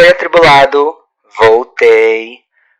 Oi, atribulado, voltei.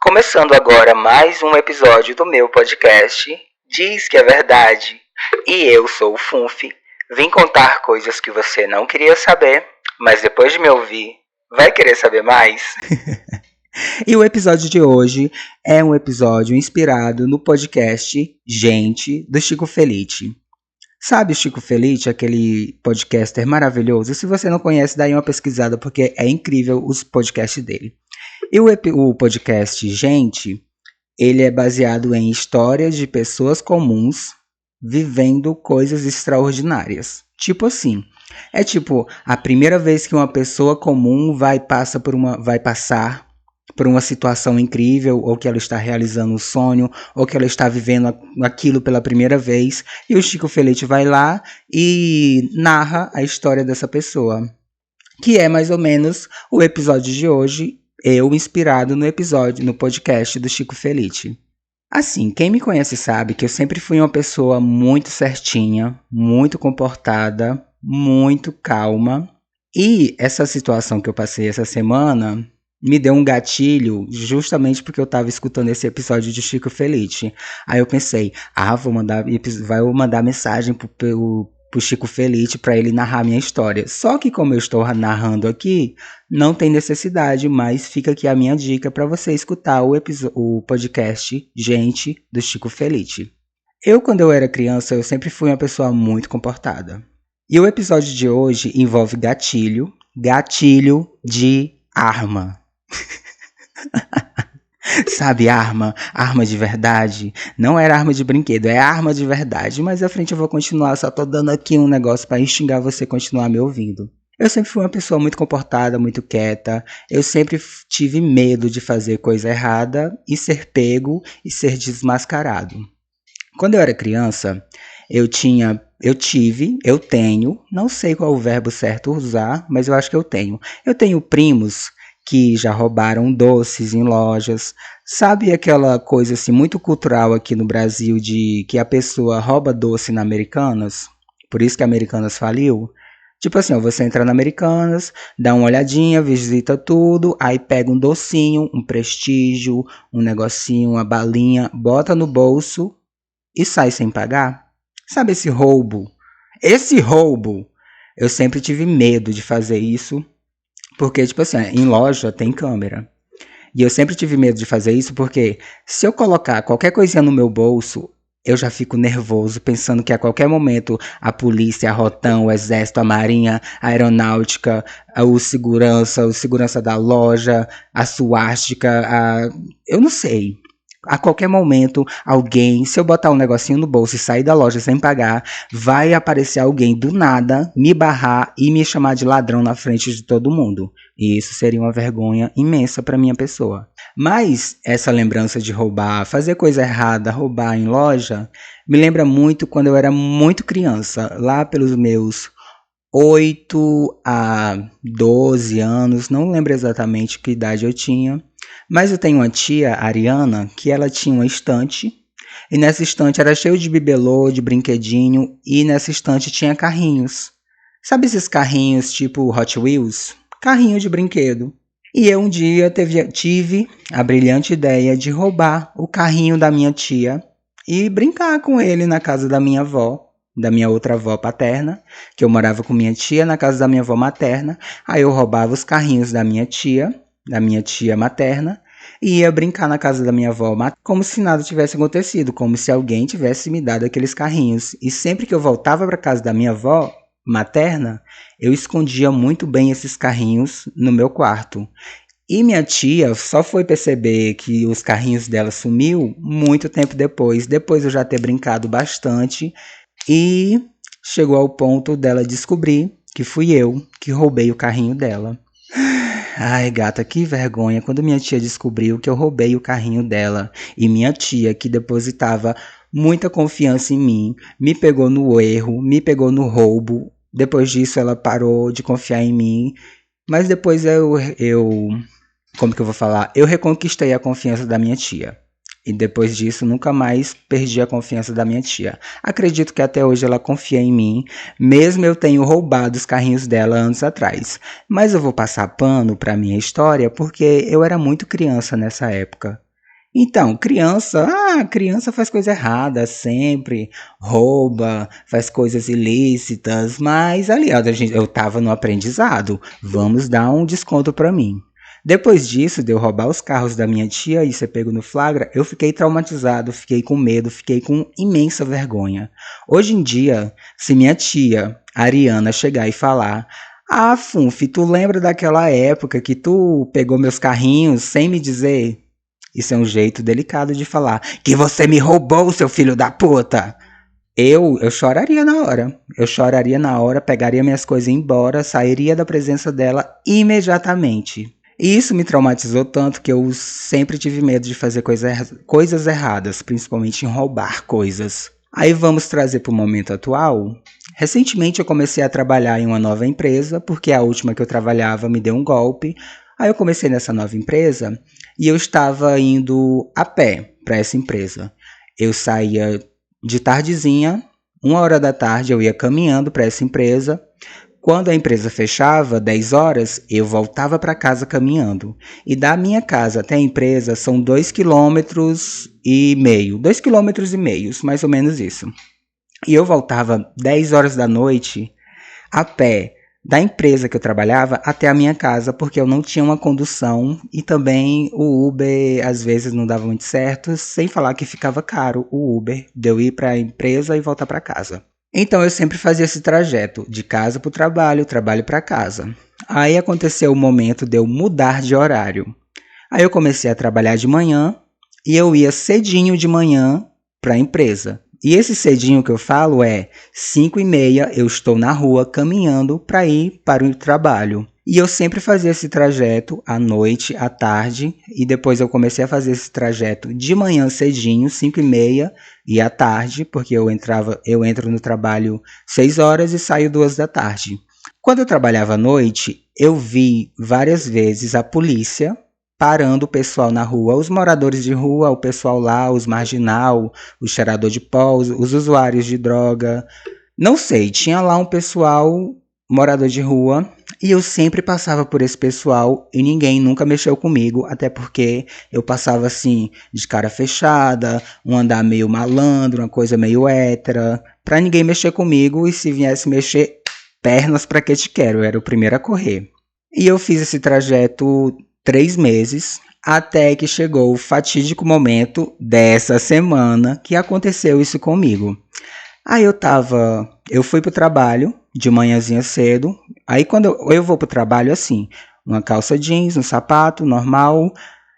Começando agora mais um episódio do meu podcast Diz que é Verdade. E eu sou o Funf. Vim contar coisas que você não queria saber, mas depois de me ouvir, vai querer saber mais? E o episódio de hoje é um episódio inspirado no podcast Gente, do Chico Felitti. Sabe o Chico Felitti, aquele podcaster maravilhoso? Se você não conhece, dá aí uma pesquisada, porque é incrível os podcasts dele. E o podcast Gente, ele é baseado em histórias de pessoas comuns vivendo coisas extraordinárias. Tipo assim, é tipo a primeira vez que uma pessoa comum vai passar por uma situação incrível, ou que ela está realizando um sonho, ou que ela está vivendo aquilo pela primeira vez, e o Chico Felitti vai lá e narra a história dessa pessoa, que é mais ou menos o episódio de hoje, eu inspirado no podcast do Chico Felitti. Assim, quem me conhece sabe que eu sempre fui uma pessoa muito certinha, muito comportada, muito calma. E essa situação que eu passei essa semana me deu um gatilho justamente porque eu estava escutando esse episódio de Chico Felitti. Aí eu pensei, vou mandar mensagem pro Chico Felitti para ele narrar minha história. Só que como eu estou narrando aqui, não tem necessidade, mas fica aqui a minha dica para você escutar o podcast Gente, do Chico Felitti. Quando eu era criança, eu sempre fui uma pessoa muito comportada. E o episódio de hoje envolve gatilho de arma. Sabe, arma de verdade. Não era arma de brinquedo, é arma de verdade. Mas à frente eu vou continuar, só tô dando aqui um negócio para instigar você a continuar me ouvindo. Eu sempre fui uma pessoa muito comportada, muito quieta. Eu sempre tive medo de fazer coisa errada e ser pego e ser desmascarado. Quando eu era criança, eu tenho, não sei qual o verbo certo usar, mas eu acho que eu tenho. Eu tenho primos que já roubaram doces em lojas. Sabe aquela coisa assim muito cultural aqui no Brasil de que a pessoa rouba doce na Americanas? Por isso que a Americanas faliu? Tipo assim, você entra na Americanas, dá uma olhadinha, visita tudo, aí pega um docinho, um prestígio, um negocinho, uma balinha, bota no bolso e sai sem pagar? Sabe esse roubo? Esse roubo! Eu sempre tive medo de fazer isso, porque, tipo assim, em loja tem câmera. E eu sempre tive medo de fazer isso porque se eu colocar qualquer coisinha no meu bolso, eu já fico nervoso, pensando que a qualquer momento a polícia, a Rotam, o exército, a marinha, a aeronáutica, o segurança da loja, a suástica, eu não sei. A qualquer momento, alguém, se eu botar um negocinho no bolso e sair da loja sem pagar, vai aparecer alguém do nada, me barrar e me chamar de ladrão na frente de todo mundo. E isso seria uma vergonha imensa para minha pessoa. Mas essa lembrança de roubar, fazer coisa errada, roubar em loja, me lembra muito quando eu era muito criança, lá pelos meus 8 a 12 anos, não lembro exatamente que idade eu tinha. Mas eu tenho uma tia, Ariana, que ela tinha uma estante, e nessa estante era cheio de bibelô, de brinquedinho, e nessa estante tinha carrinhos. Sabe esses carrinhos tipo Hot Wheels? Carrinho de brinquedo. E eu um dia tive a brilhante ideia de roubar o carrinho da minha tia e brincar com ele na casa da minha avó, da minha outra avó paterna, que eu morava com minha tia na casa da minha avó materna. Aí eu roubava os carrinhos da minha tia materna, e ia brincar na casa da minha avó, como se nada tivesse acontecido, como se alguém tivesse me dado aqueles carrinhos. E sempre que eu voltava para casa da minha avó materna, eu escondia muito bem esses carrinhos no meu quarto. E minha tia só foi perceber que os carrinhos dela sumiu muito tempo depois eu já ter brincado bastante, e chegou ao ponto dela descobrir que fui eu que roubei o carrinho dela. Ai, gata, que vergonha quando minha tia descobriu que eu roubei o carrinho dela. E minha tia, que depositava muita confiança em mim, me pegou no erro, me pegou no roubo. Depois disso, ela parou de confiar em mim. Mas depois como que eu vou falar? Eu reconquistei a confiança da minha tia. E depois disso, nunca mais perdi a confiança da minha tia. Acredito que até hoje ela confia em mim, mesmo eu tenho roubado os carrinhos dela anos atrás. Mas eu vou passar pano pra minha história porque eu era muito criança nessa época. Então, criança faz coisa errada sempre, rouba, faz coisas ilícitas, mas aliás, eu tava no aprendizado. Vamos dar um desconto pra mim. Depois disso, de eu roubar os carros da minha tia e ser pego no flagra, eu fiquei traumatizado, fiquei com medo, fiquei com imensa vergonha. Hoje em dia, se minha tia, Ariana, chegar e falar: Ah, Funfi, tu lembra daquela época que tu pegou meus carrinhos sem me dizer? Isso é um jeito delicado de falar. Que você me roubou, seu filho da puta! Eu choraria na hora. Eu choraria na hora, pegaria minhas coisas e ia embora, sairia da presença dela imediatamente. E isso me traumatizou tanto que eu sempre tive medo de fazer coisas erradas, principalmente em roubar coisas. Aí vamos trazer para o momento atual. Recentemente eu comecei a trabalhar em uma nova empresa, porque a última que eu trabalhava me deu um golpe. Aí eu comecei nessa nova empresa e eu estava indo a pé para essa empresa. Eu saía de tardezinha, 1 hora da tarde, eu ia caminhando para essa empresa. Quando a empresa fechava, 10 horas, eu voltava para casa caminhando. E da minha casa até a empresa são 2,5 km, 2,5 km, mais ou menos isso. E eu voltava 10 horas da noite a pé da empresa que eu trabalhava até a minha casa, porque eu não tinha uma condução e também o Uber às vezes não dava muito certo, sem falar que ficava caro o Uber de eu ir para a empresa e voltar para casa. Então eu sempre fazia esse trajeto de casa para o trabalho, trabalho para casa. Aí aconteceu o momento de eu mudar de horário. Aí eu comecei a trabalhar de manhã e eu ia cedinho de manhã para a empresa. E esse cedinho que eu falo é 5h30 eu estou na rua caminhando para ir para o trabalho. E eu sempre fazia esse trajeto à noite, à tarde, e depois eu comecei a fazer esse trajeto de manhã cedinho, 5h30, e à tarde, porque eu entro no trabalho 6 horas e saio 2 da tarde. Quando eu trabalhava à noite, eu vi várias vezes a polícia parando o pessoal na rua, os moradores de rua, o pessoal lá, os marginal, o cheirador de pó, os usuários de droga. Não sei, tinha lá um pessoal morador de rua e eu sempre passava por esse pessoal e ninguém nunca mexeu comigo, até porque eu passava assim, de cara fechada, um andar meio malandro, uma coisa meio hétera, pra ninguém mexer comigo e se viesse mexer, pernas pra que te quero, eu era o primeiro a correr. E eu fiz esse trajeto 3 meses, até que chegou o fatídico momento dessa semana que aconteceu isso comigo. Aí eu fui pro trabalho de manhãzinha cedo. Aí quando eu vou pro trabalho assim, uma calça jeans, um sapato normal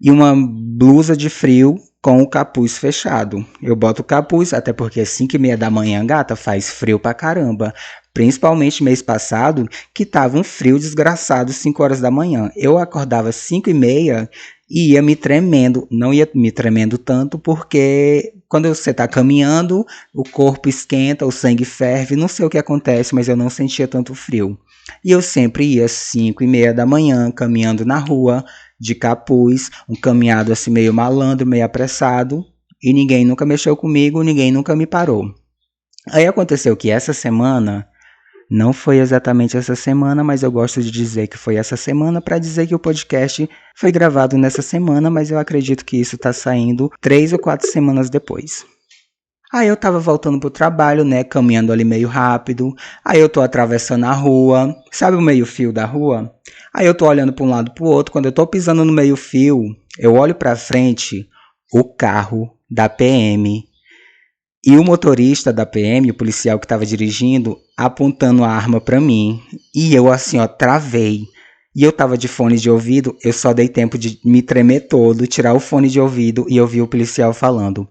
e uma blusa de frio com o capuz fechado. Eu boto o capuz, até porque 5h30 da manhã, gata, faz frio pra caramba. Principalmente mês passado, que tava um frio desgraçado 5 horas da manhã. Eu acordava 5h30 e ia me tremendo. Não ia me tremendo tanto, porque quando você tá caminhando, o corpo esquenta, o sangue ferve, não sei o que acontece, mas eu não sentia tanto frio. E eu sempre ia 5h30 da manhã, caminhando na rua, de capuz, um caminhado assim meio malandro, meio apressado, e ninguém nunca mexeu comigo, ninguém nunca me parou. Aí aconteceu que essa semana, não foi exatamente essa semana, mas eu gosto de dizer que foi essa semana para dizer que o podcast foi gravado nessa semana, mas eu acredito que isso tá saindo 3 ou 4 semanas depois. Aí eu tava voltando pro trabalho, né, caminhando ali meio rápido. Aí eu tô atravessando a rua, sabe o meio-fio da rua? Aí eu tô olhando pra um lado pro outro, quando eu tô pisando no meio-fio, eu olho pra frente, o carro da PM. E o motorista da PM, o policial que tava dirigindo, apontando a arma pra mim. E eu assim, ó, travei. E eu tava de fone de ouvido, eu só dei tempo de me tremer todo, tirar o fone de ouvido e ouvir o policial falando: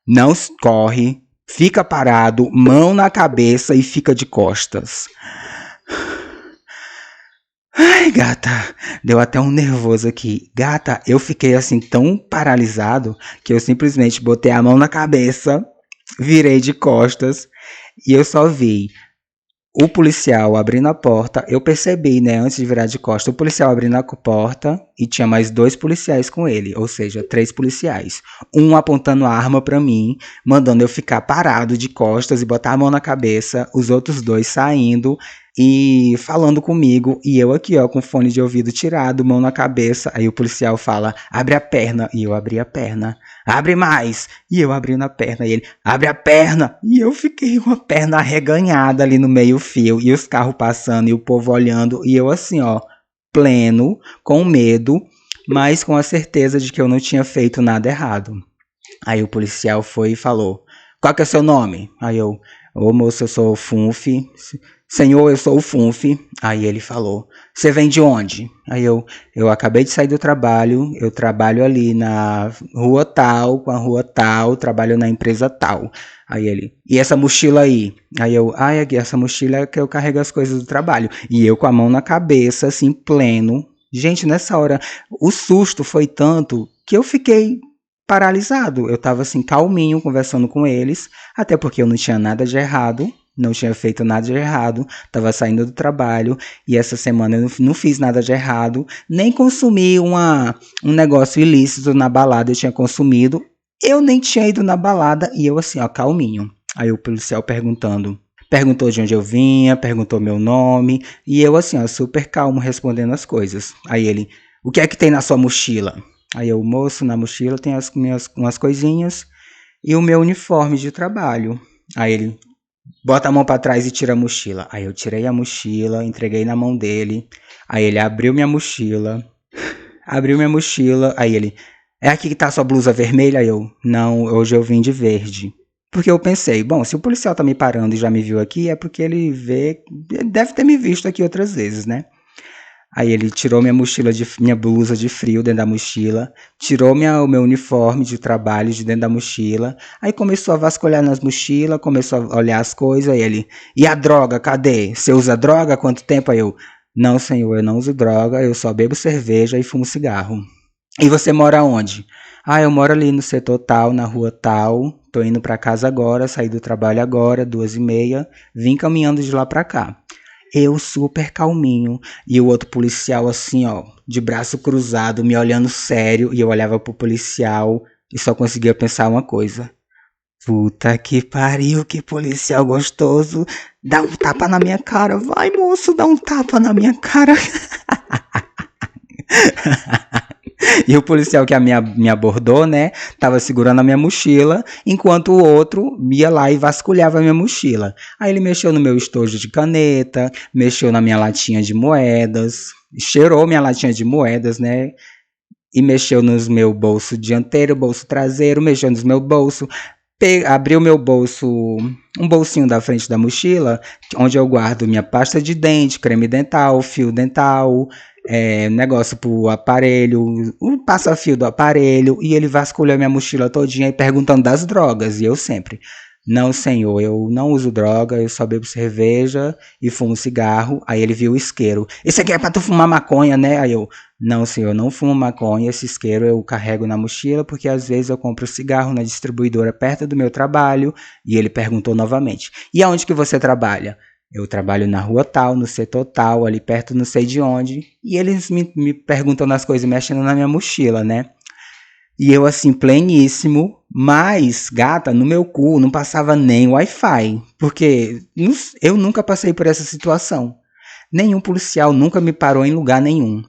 Não corre, fica parado, mão na cabeça e fica de costas. Ai, gata, deu até um nervoso aqui. Gata, eu fiquei assim tão paralisado que eu simplesmente botei a mão na cabeça, virei de costas e eu só vi o policial abrindo a porta. Eu percebi, né, antes de virar de costas, o policial abrindo a porta, e tinha mais 2 policiais com ele, ou seja, 3 policiais. Um apontando a arma pra mim, mandando eu ficar parado de costas e botar a mão na cabeça, os outros 2 saindo e falando comigo, e eu aqui, ó, com fone de ouvido tirado, mão na cabeça. Aí o policial fala, abre a perna, e eu abri a perna. Abre mais, e eu abri na perna, e ele, abre a perna, e eu fiquei com a perna arreganhada ali no meio fio, e os carros passando, e o povo olhando, e eu assim, ó, pleno, com medo, mas com a certeza de que eu não tinha feito nada errado. Aí o policial foi e falou, qual que é o seu nome? Aí eu, ô moço, eu sou o Funf. Senhor, eu sou o Funf. Aí ele falou, você vem de onde? Aí eu acabei de sair do trabalho, eu trabalho ali na rua tal, com a rua tal, trabalho na empresa tal. Aí ele, e essa mochila aí? Aí eu, ai, aqui, essa mochila é que eu carrego as coisas do trabalho. E eu com a mão na cabeça, assim, pleno. Gente, nessa hora, o susto foi tanto que eu fiquei paralisado. Eu tava assim, calminho, conversando com eles, até porque eu não tinha nada de errado, não tinha feito nada de errado, tava saindo do trabalho, e essa semana eu não fiz nada de errado, nem consumi um negócio ilícito na balada, eu tinha consumido, eu nem tinha ido na balada, e eu assim, ó, calminho. Aí o policial perguntou de onde eu vinha, perguntou meu nome, e eu assim, ó, super calmo, respondendo as coisas. Aí ele, o que é que tem na sua mochila? Aí eu, moço, na mochila tem umas coisinhas e o meu uniforme de trabalho. Aí ele, bota a mão pra trás e tira a mochila. Aí eu tirei a mochila, entreguei na mão dele. Aí ele abriu minha mochila. Aí ele, é aqui que tá a sua blusa vermelha? Aí eu, não, hoje eu vim de verde. Porque eu pensei, bom, se o policial tá me parando e já me viu aqui, é porque ele deve ter me visto aqui outras vezes, né? Aí ele tirou minha blusa de frio dentro da mochila, tirou o meu uniforme de trabalho de dentro da mochila, aí começou a vasculhar nas mochilas, começou a olhar as coisas, aí ele, e a droga, cadê? Você usa droga há quanto tempo? Aí eu, não senhor, eu não uso droga, eu só bebo cerveja e fumo cigarro. E você mora onde? Ah, eu moro ali no setor tal, na rua tal, tô indo pra casa agora, saí do trabalho agora, 2h30, vim caminhando de lá pra cá. Eu super calminho e o outro policial assim, ó, de braço cruzado, me olhando sério, e eu olhava pro policial e só conseguia pensar uma coisa. Puta que pariu, que policial gostoso. Dá um tapa na minha cara. Vai, moço, dá um tapa na minha cara. E o policial que me abordou, né, tava segurando a minha mochila, enquanto o outro ia lá e vasculhava a minha mochila. Aí ele mexeu no meu estojo de caneta, mexeu na minha latinha de moedas, cheirou minha latinha de moedas, né, e mexeu nos meu bolso dianteiro, bolso traseiro, mexeu nos meus bolsos, abriu meu bolso, um bolsinho da frente da mochila, onde eu guardo minha pasta de dente, creme dental, fio dental, negócio pro aparelho, um passa-fio do aparelho, e ele vasculhou minha mochila todinha e perguntando das drogas, e eu sempre, não senhor, eu não uso droga, eu só bebo cerveja e fumo cigarro. Aí ele viu o isqueiro, esse aqui é pra tu fumar maconha, né? Aí eu, não senhor, eu não fumo maconha, esse isqueiro eu carrego na mochila, porque às vezes eu compro cigarro na distribuidora perto do meu trabalho. E ele perguntou novamente, e aonde que você trabalha? Eu trabalho na rua tal, no setor tal, ali perto não sei de onde. E eles me perguntando as coisas, mexendo na minha mochila, né? E eu assim, pleníssimo, mas, gata, no meu cu não passava nem Wi-Fi. Porque eu nunca passei por essa situação. Nenhum policial nunca me parou em lugar nenhum.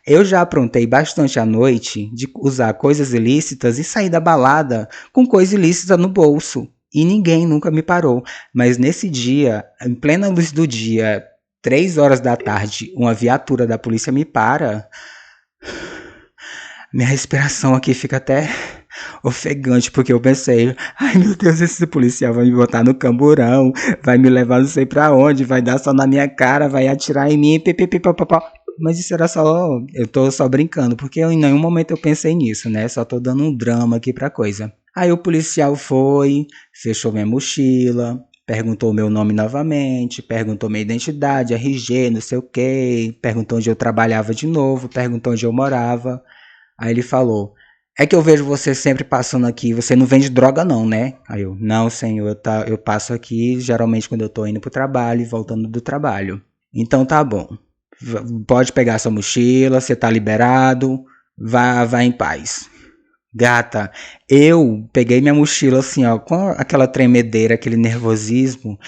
Eu já aprontei bastante à noite de usar coisas ilícitas e sair da balada com coisa ilícita no bolso. E ninguém nunca me parou. Mas nesse dia, em plena luz do dia, 3 horas da tarde, uma viatura da polícia me para. Minha respiração aqui fica até ofegante, porque eu pensei, ai meu Deus, esse policial vai me botar no camburão, vai me levar não sei pra onde, vai dar só na minha cara, vai atirar em mim, pipipipopopó. Mas isso era só, eu tô só brincando, porque em nenhum momento eu pensei nisso, né? Só tô dando um drama aqui pra coisa. Aí o policial foi, fechou minha mochila, perguntou meu nome novamente, perguntou minha identidade, RG, não sei o que, perguntou onde eu trabalhava de novo, perguntou onde eu morava. Aí ele falou, é que eu vejo você sempre passando aqui, você não vende droga não, né? Aí eu, não senhor, eu passo aqui geralmente quando eu tô indo pro trabalho e voltando do trabalho. Então tá bom. Pode pegar sua mochila, você tá liberado, vá em paz. Gata, eu peguei minha mochila assim, ó, com aquela tremedeira, aquele nervosismo.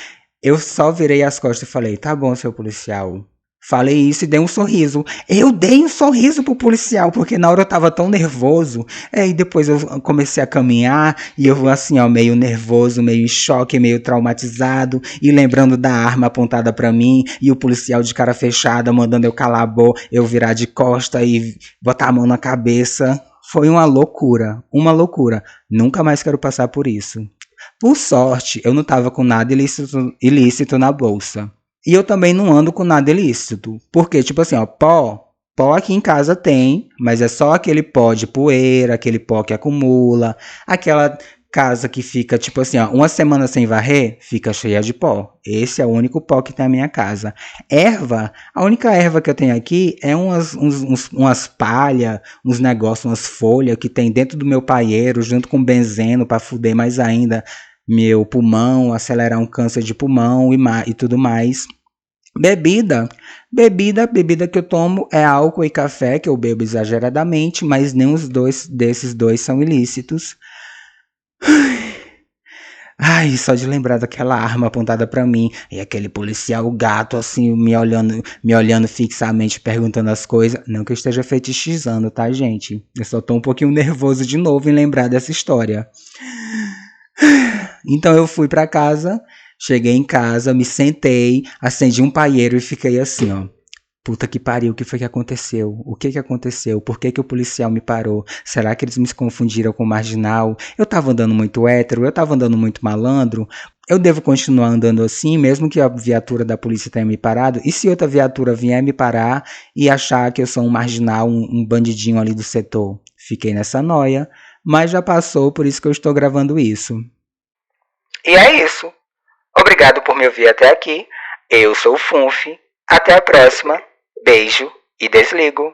Eu só virei as costas e falei, tá bom, seu policial. Falei isso e dei um sorriso. Eu dei um sorriso pro policial, porque na hora eu tava tão nervoso. E depois eu comecei a caminhar e eu assim, ó, meio nervoso, meio em choque, meio traumatizado. E lembrando da arma apontada pra mim e o policial de cara fechada mandando eu calar a boca, eu virar de costa e botar a mão na cabeça. Foi uma loucura, uma loucura. Nunca mais quero passar por isso. Por sorte, eu não tava com nada ilícito na bolsa. E eu também não ando com nada ilícito. Porque, tipo assim, ó, pó aqui em casa tem, mas é só aquele pó de poeira, aquele pó que acumula, aquela casa que fica, tipo assim, ó, uma semana sem varrer, fica cheia de pó. Esse é o único pó que tem na minha casa. Erva, a única erva que eu tenho aqui é umas palhas, uns negócios, umas folhas que tem dentro do meu paieiro, junto com benzeno, pra fuder mais ainda meu pulmão, acelerar um câncer de pulmão e tudo mais. Bebida que eu tomo é álcool e café, que eu bebo exageradamente, mas nem os dois desses dois são ilícitos. Ai, só de lembrar daquela arma apontada pra mim e aquele policial gato assim me olhando fixamente, perguntando as coisas. Não que eu esteja fetichizando, tá, gente? Eu só tô um pouquinho nervoso de novo em lembrar dessa história. Então eu fui pra casa, cheguei em casa, me sentei, acendi um paieiro e fiquei assim, ó. Puta que pariu, o que foi que aconteceu? O que aconteceu? Por que o policial me parou? Será que eles me confundiram com marginal? Eu tava andando muito hétero? Eu tava andando muito malandro? Eu devo continuar andando assim, mesmo que a viatura da polícia tenha me parado? E se outra viatura vier me parar e achar que eu sou um marginal, um bandidinho ali do setor? Fiquei nessa noia, mas já passou, por isso que eu estou gravando isso. E é isso. Obrigado por me ouvir até aqui. Eu sou o Funf. Até a próxima. Beijo e desligo.